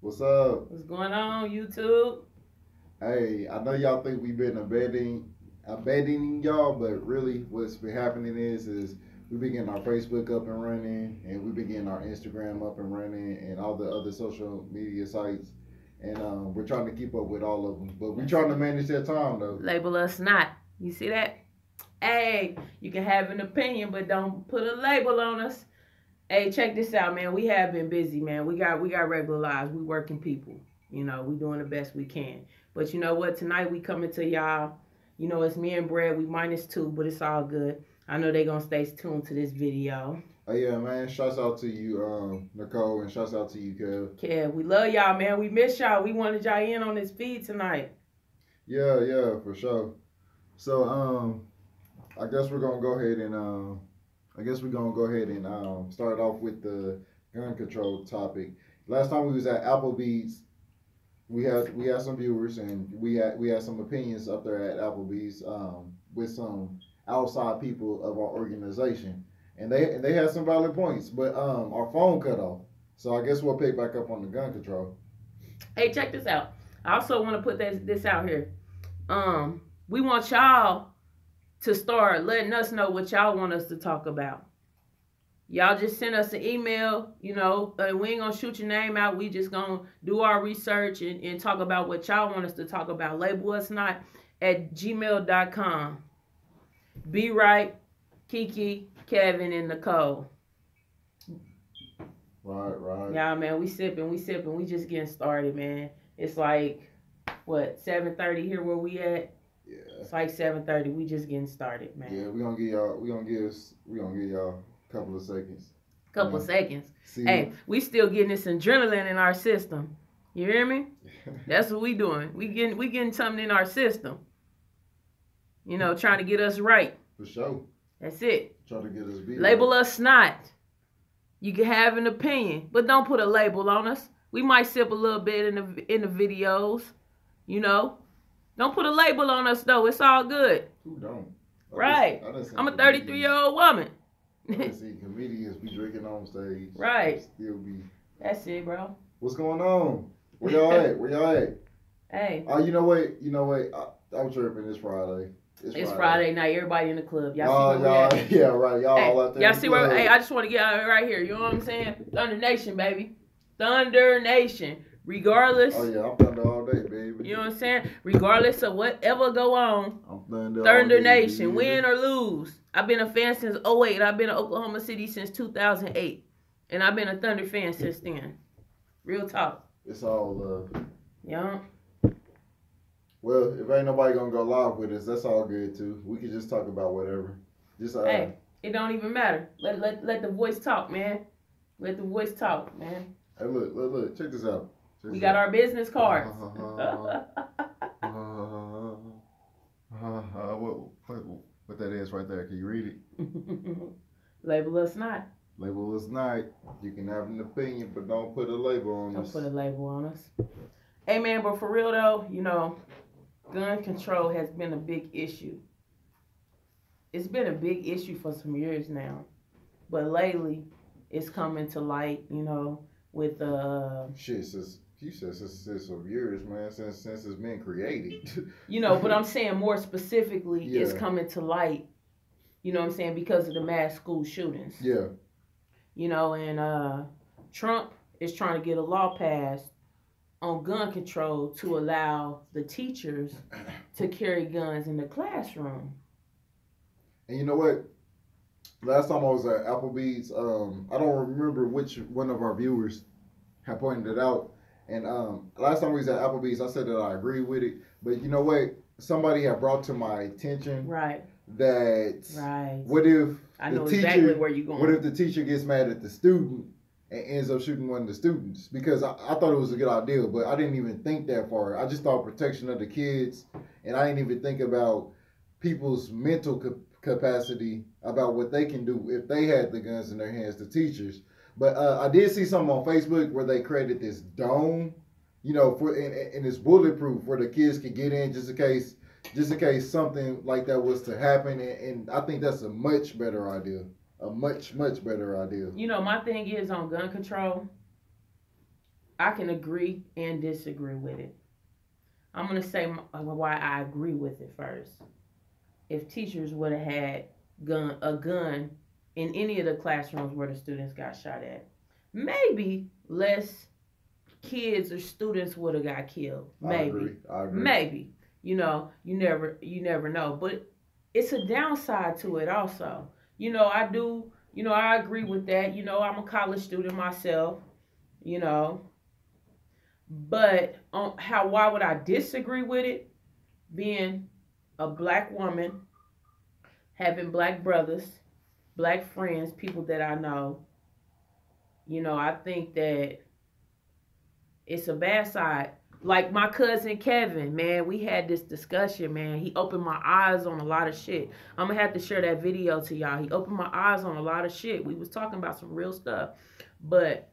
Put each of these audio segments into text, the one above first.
What's up? What's going on, YouTube? Hey, I know y'all think we've been abandoning y'all, but really what's been happening is we've been getting our Facebook up and running, and we've been getting our Instagram up and running, and all the other social media sites, and we're trying to keep up with all of them. But we're trying to manage that time though. Label us not. You see that? Hey, you can have an opinion, but don't put a label on us. Hey, check this out, man. We have been busy, man. We got regular lives. We working people. We doing the best we can. But you know what? Tonight we coming to y'all. It's me and Brad. We -2, but it's all good. I know they gonna stay tuned to this video. Oh yeah, man. Shouts out to you, Nicole, and shouts out to you, Kev. Kev, we love y'all, man. We miss y'all. We wanted y'all in on this feed tonight. Yeah, for sure. So I guess we're gonna go ahead and start off with the gun control topic. Last time we was at Applebee's, we had some viewers and we had some opinions up there at Applebee's with some outside people of our organization, and they had some valid points, but our phone cut off, so I guess we'll pick back up on the gun control. Hey, check this out. I also want to put this out here. We want y'all to start letting us know what y'all want us to talk about. Y'all just send us an email, and we ain't gonna shoot your name out. We just gonna do our research and talk about what y'all want us to talk about. Label us not at gmail.com. Be right, Kiki, Kevin, and Nicole. Right. Yeah, man, we sipping. We just getting started, man. It's like, what, 7:30 here where we at? Yeah. It's like 7:30. We just getting started, man. Yeah, we gonna give y'all a couple of seconds. Couple seconds. See, hey, we still getting this adrenaline in our system. You hear me? That's what we doing. We getting something in our system. Trying to get us right. For sure. That's it. Trying to get us beat. Label us not. You can have an opinion, but don't put a label on us. We might sip a little bit in the videos. Don't put a label on us though. It's all good. Who don't? Right. I'm a 33-year-old woman. I see comedians be drinking on stage. Right. Still be. That's it, bro. What's going on? Where y'all at? Hey. Oh, you know what? I'm tripping. It's Friday. It's Friday night. Everybody in the club. Y'all see where we at? Yeah, right. Y'all all out there. Y'all see where? Hey, I just want to get out right here. You know what I'm saying? Thunder Nation, baby. Thunder Nation. Regardless. Oh yeah, I'm Thunder all day, baby. You know what I'm saying? Regardless of whatever go on. I'm Thunder Nation, win or lose. I've been a fan since '08. I've been in Oklahoma City since 2008, and I've been a Thunder fan since then. Real talk. It's all love. Yeah. Well, if ain't nobody gonna go live with us, that's all good too. We can just talk about whatever. Just hey, it don't even matter. Let the voice talk, man. Let the voice talk, man. Hey, look. Check this out. We got our business cards. What that is right there? Can you read it? Label us not. Label us not. You can have an opinion, but don't put a label on us. Don't put a label on us. Hey, man, but for real though, gun control has been a big issue. It's been a big issue for some years now, but lately it's coming to light. With shit, since some years, man, since it's been created. But I'm saying more specifically, it's coming to light. You know what I'm saying, because of the mass school shootings. Yeah. And Trump is trying to get a law passed on gun control to allow the teachers to carry guns in the classroom. And you know what? Last time I was at Applebee's, I don't remember which one of our viewers had pointed it out. And last time we was at Applebee's, I said that I agree with it. But you know what? Somebody had brought to my attention that what if I know exactly where you're going. What if the teacher gets mad at the student and ends up shooting one of the students? Because I thought it was a good idea, but I didn't even think that far. I just thought protection of the kids, and I didn't even think about people's mental capacity about what they can do if they had the guns in their hands, the teachers. But I did see something on Facebook where they created this dome, and it's bulletproof where the kids could get in just in case something like that was to happen. And I think that's a much better idea. A much better idea. My thing is on gun control. I can agree and disagree with it. I'm gonna say why I agree with it first. If teachers would have had a gun in any of the classrooms where the students got shot at, maybe less kids or students would have got killed. Maybe. I agree. Maybe. You know, you never know. But it's a downside to it also. You know, I agree with that. You know, I'm a college student myself, you know. But why would I disagree with it? Being a black woman, having black brothers, black friends, people that I know, you know, I think that it's a bad side. Like my cousin Kevin, man, we had this discussion, man. He opened my eyes on a lot of shit. I'm gonna have to share that video to y'all. He opened my eyes on a lot of shit. We was talking about some real stuff. But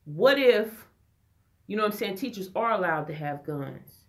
what if, you know what I'm saying, teachers are allowed to have guns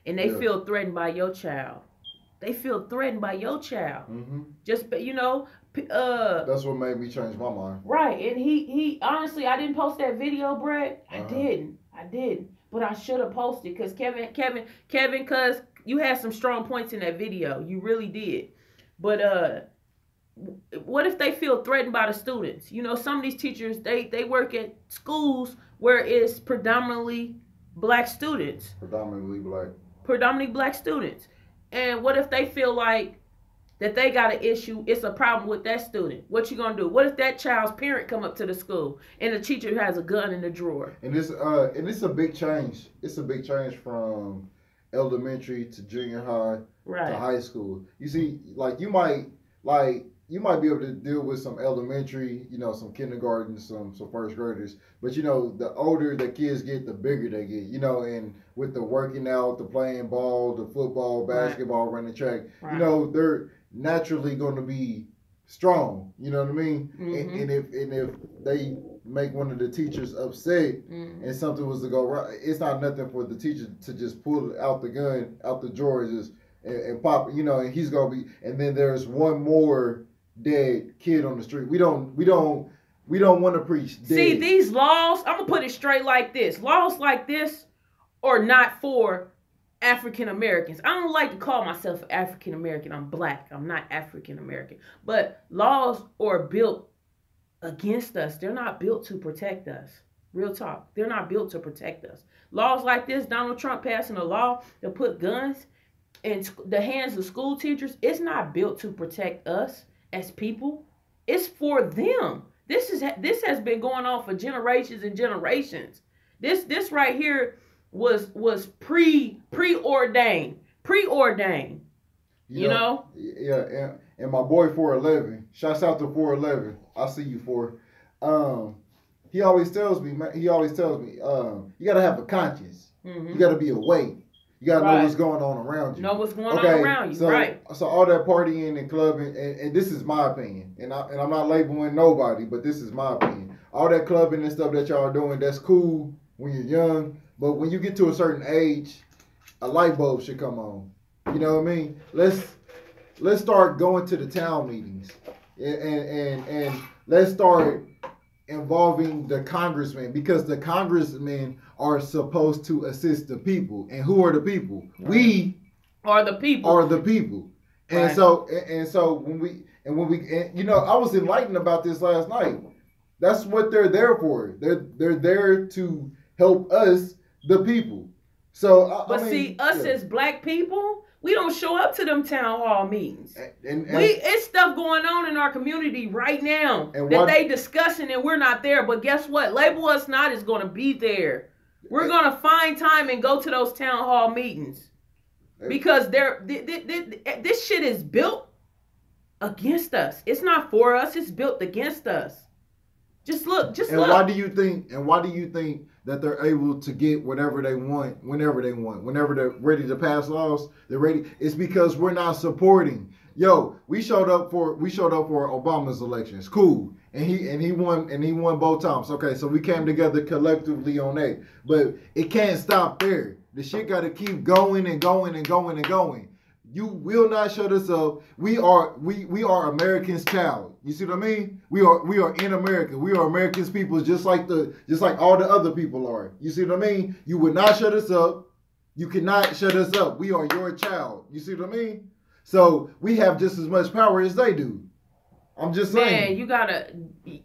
and they feel threatened by your child? They feel threatened by your child. Mm-hmm. Just, you know, that's what made me change my mind. Right. And he honestly, I didn't post that video, Brett. I didn't. But I should have posted because Kevin, because you had some strong points in that video. You really did. But what if they feel threatened by the students? You know, some of these teachers, they work at schools where it's predominantly black students. Predominantly black students. And what if they feel like that they got an issue, it's a problem with that student? What you gonna do? What if that child's parent come up to the school and the teacher has a gun in the drawer? And it's a big change. It's a big change from elementary to junior high to high school. You see, you might be able to deal with some elementary, you know, some kindergarten, some first graders. But you know, the older the kids get, the bigger they get. You know, and with the working out, the playing ball, the football, basketball, running track, you know, they're naturally going to be strong. You know what I mean? Mm-hmm. And if they make one of the teachers upset and something was to go wrong, it's not nothing for the teacher to just pull out the gun out the drawer and pop. You know, and he's gonna be. And then there's one more dead kid on the street. We don't want to preach dead. See, these laws, I'm gonna put it straight like this. Laws like this are not for African Americans. I don't like to call myself African American. I'm black. I'm not African American. But laws are built against us. They're not built to protect us. Real talk. They're not built to protect us. Laws like this, Donald Trump passing a law to put guns in the hands of school teachers, it's not built to protect us as people. It's for them. This has been going on for generations and generations. This right here was preordained. You know? Yeah, and my boy 411, shouts out to 411. I see you, 4. He always tells me, you gotta have a conscience. Mm-hmm. You gotta be awake. You gotta know what's going on around you. Know what's going on around you, So all that partying and clubbing, and this is my opinion, and I'm not labeling nobody, but this is my opinion. All that clubbing and stuff that y'all are doing, that's cool when you're young, but when you get to a certain age, a light bulb should come on. You know what I mean? Let's start going to the town meetings, and let's start involving the congressmen, because the congressmen are supposed to assist the people. And who are the people? Right. We are the people. And so when we you know, I was enlightened about this last night. That's what they're there for. They're there to help us, the people. So I mean, see, us as black people, we don't show up to them town hall meetings. It's stuff going on in our community right now that they discussing and we're not there. But guess what? Label Us Not is going to be there. We're going to find time and go to those town hall meetings because this shit is built against us. It's not for us. It's built against us. Just look. Why do you think that they're able to get whatever they want, whenever they want, whenever they're ready to pass laws? They're ready. It's because we're not supporting. Yo, we showed up for Obama's elections. Cool. And he won both times. Okay, so we came together collectively on that. But it can't stop there. The shit got to keep going and going and going and going. You will not shut us up. We are Americans' child. You see what I mean? We are in America. We are Americans' people, just like all the other people are. You see what I mean? You would not shut us up. You cannot shut us up. We are your child. You see what I mean? So we have just as much power as they do. I'm just saying. Man, you gotta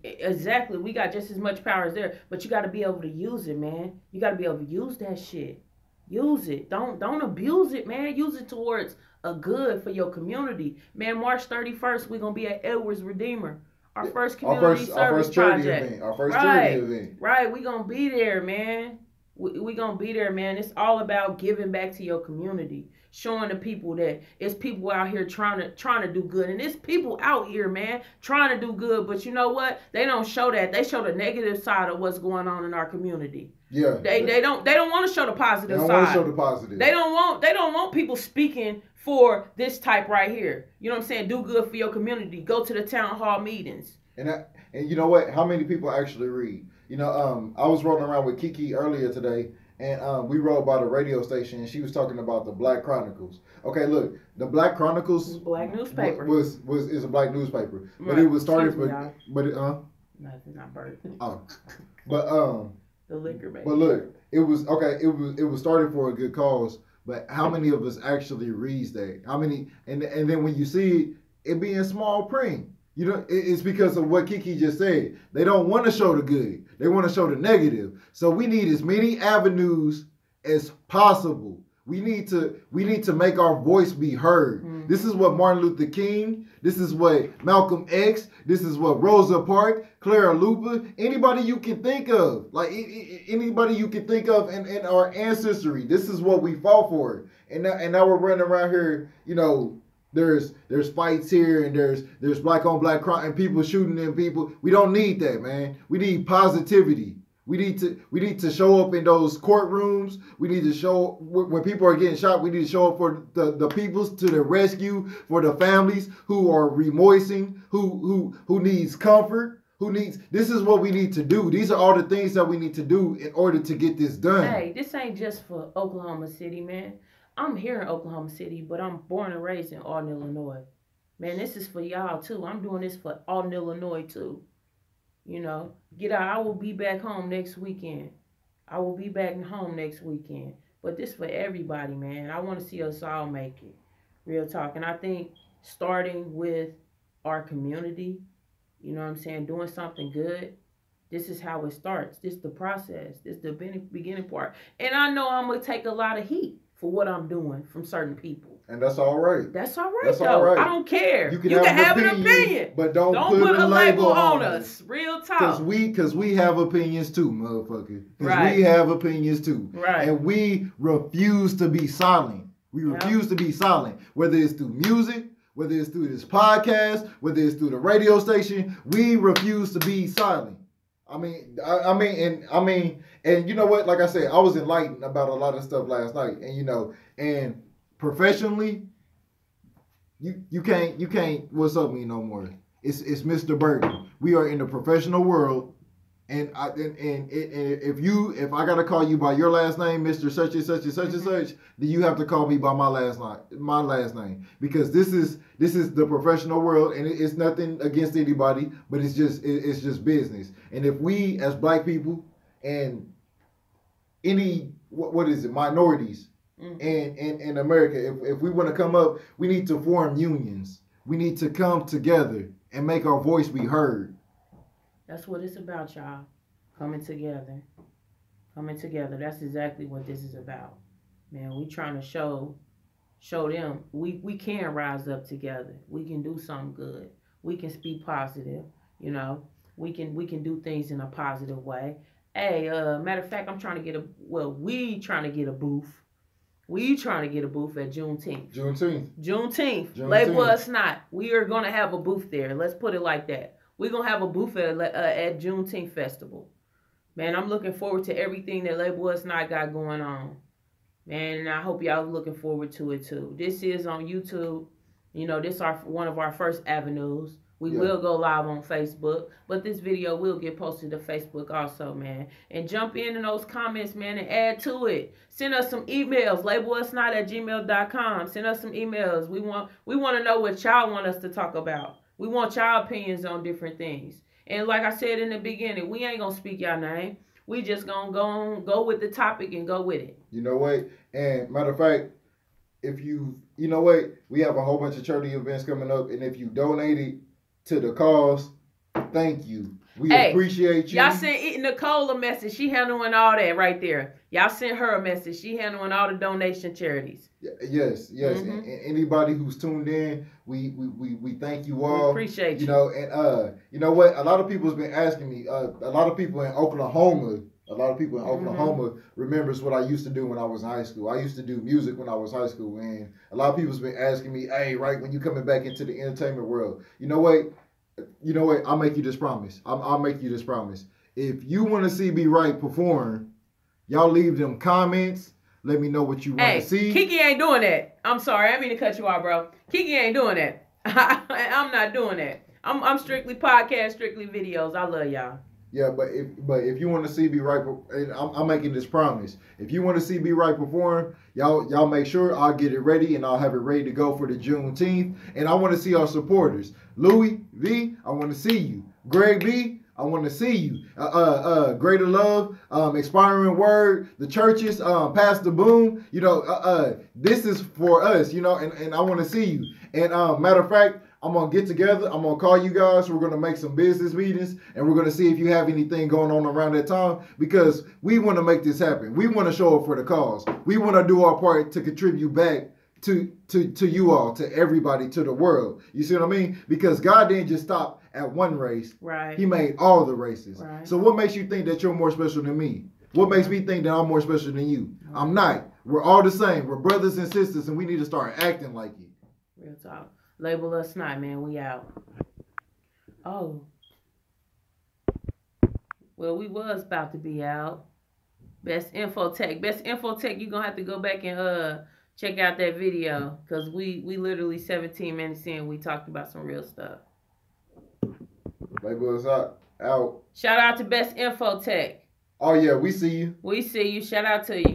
exactly. We got just as much power as there, but you gotta be able to use it, man. You gotta be able to use that shit. Use it. Don't abuse it, man. Use it towards a good for your community. Man, March 31st, we're gonna be at Edwards Redeemer. Our first community service project. Our first charity event. Right, we gonna be there, man. We gonna be there, man. It's all about giving back to your community, showing the people that it's people out here trying to do good, and it's people out here, man, trying to do good. But you know what? They don't show that. They show the negative side of what's going on in our community. Yeah. They don't want to show the positive side. They don't want to show the positive. They don't want people speaking for this type right here. You know what I'm saying? Do good for your community. Go to the town hall meetings. And you know what? How many people actually read? You know, I was rolling around with Kiki earlier today, and we rode by the radio station, and she was talking about the Black Chronicles. Okay, look, the Black Chronicles, black newspaper, is a black newspaper, right. But it was started for, y'all. but it nothing, not bird. Oh, but the liquor, baby. But look, it was okay. It was started for a good cause. But how many of us actually reads that? How many? And then when you see it being small print. You know, it's because of what Kiki just said. They don't want to show the good. They want to show the negative. So we need as many avenues as possible. We need to make our voice be heard. Mm-hmm. This is what Martin Luther King, this is what Malcolm X, this is what Rosa Parks, Clara Lupa, anybody you can think of, like anybody you can think of in our ancestry. This is what we fought for. And now we're running around here, you know, there's fights here and there's black on black crime and people shooting in people. We don't need that, man. We need positivity. We need to show up in those courtrooms. We need to show when people are getting shot. We need to show up for the peoples to the rescue, for the families who are remoicing, who needs comfort, this is what we need to do. These are all the things that we need to do in order to get this done. Hey, this ain't just for Oklahoma City, man. I'm here in Oklahoma City, but I'm born and raised in Alton, Illinois. Man, this is for y'all too. I'm doing this for Alton, Illinois too. You know, get out. I will be back home next weekend. But this for everybody, man. I want to see us all make it. Real talk. And I think starting with our community, you know what I'm saying, doing something good, this is how it starts. This is the process. This is the beginning part. And I know I'm going to take a lot of heat for what I'm doing from certain people. And that's all right. That's all right, though. All right. I don't care. You can have an opinion. But don't put a label on us. Real talk. Because we have opinions too, motherfucker. Right. We have opinions too. Right. And we refuse to be silent. We refuse to be silent. Whether it's through music, whether it's through this podcast, whether it's through the radio station, we refuse to be silent. I mean, and you know what? Like I said, I was enlightened about a lot of stuff last night, and you know, and professionally, you can't what's up me no more. It's Mr. Burton. We are in the professional world, and if I gotta call you by your last name, Mr. Such and such and such and such, then you have to call me by my last name, because this is the professional world, and it's nothing against anybody, but it's just business. And if we as black people and any minorities in America, if we want to come up, we need to form unions. We need to come together and make our voice be heard. That's what it's about, y'all. Coming together. That's exactly what this is about. Man, we trying to show them we can rise up together. We can do something good. We can speak positive. You know, we can do things in a positive way. Hey, matter of fact, we trying to get a booth. We trying to get a booth at Juneteenth. Label us not. We are gonna have a booth there. Let's put it like that. We're going to have a booth at Juneteenth Festival. Man, I'm looking forward to everything that Label Us Not got going on. Man, and I hope y'all looking forward to it too. This is on YouTube. You know, this is one of our first avenues. We will go live on Facebook, but this video will get posted to Facebook also, man. And jump in those comments, man, and add to it. Send us some emails. LabelUsNot@gmail.com. Send us some emails. We want to know what y'all want us to talk about. We want y'all opinions on different things. And like I said in the beginning, we ain't gonna speak y'all name. We just gonna go with the topic and go with it. You know what? And matter of fact, if you know what, we have a whole bunch of charity events coming up, and if you donated to the cause, thank you. We appreciate you. Y'all sent Nicole a message. She handling all that right there. Y'all sent her a message. She handling all the donation charities. Yes. Mm-hmm. And anybody who's tuned in, we thank you all. We appreciate you. You know, and you know what? A lot of people's been asking me. A lot of people in Oklahoma. Remembers what I used to do when I was in high school. I used to do music when I was in high school, and a lot of people's been asking me, "Hey, right when you coming back into the entertainment world?" You know what? I'll make you this promise. I'll make you this promise. If you want to see B Right perform, y'all leave them comments. Let me know what you want to see. Kiki ain't doing that. I'm sorry. I didn't mean to cut you off, bro. Kiki ain't doing that. I'm not doing that. I'm strictly podcast, strictly videos. I love y'all. Yeah, but if you want to see B Right, and I'm making this promise. If you want to see B Right perform, y'all make sure I'll get it ready, and I'll have it ready to go for the Juneteenth. And I want to see our supporters. Louis V, I want to see you. Greg B, I want to see you. Greater Love, Expiring Word, the churches, Pastor Boom. You know, this is for us. You know, and I want to see you. And matter of fact, I'm going to get together. I'm going to call you guys. We're going to make some business meetings, and we're going to see if you have anything going on around that time, because we want to make this happen. We want to show up for the cause. We want to do our part to contribute back to you all, to everybody, to the world. You see what I mean? Because God didn't just stop at one race. Right. He made all the races. Right. So what makes you think that you're more special than me? What makes me think that I'm more special than you? Right. I'm not. We're all the same. We're brothers and sisters, and we need to start acting like it. Real talk. Label Us Not, man. We out. Oh. Well, we was about to be out. Best Infotech. Best Infotech, you're going to have to go back and check out that video, because we literally 17 minutes in, we talked about some real stuff. Label Us Out. Shout out to Best Infotech. Oh, yeah. We see you. We see you. Shout out to you.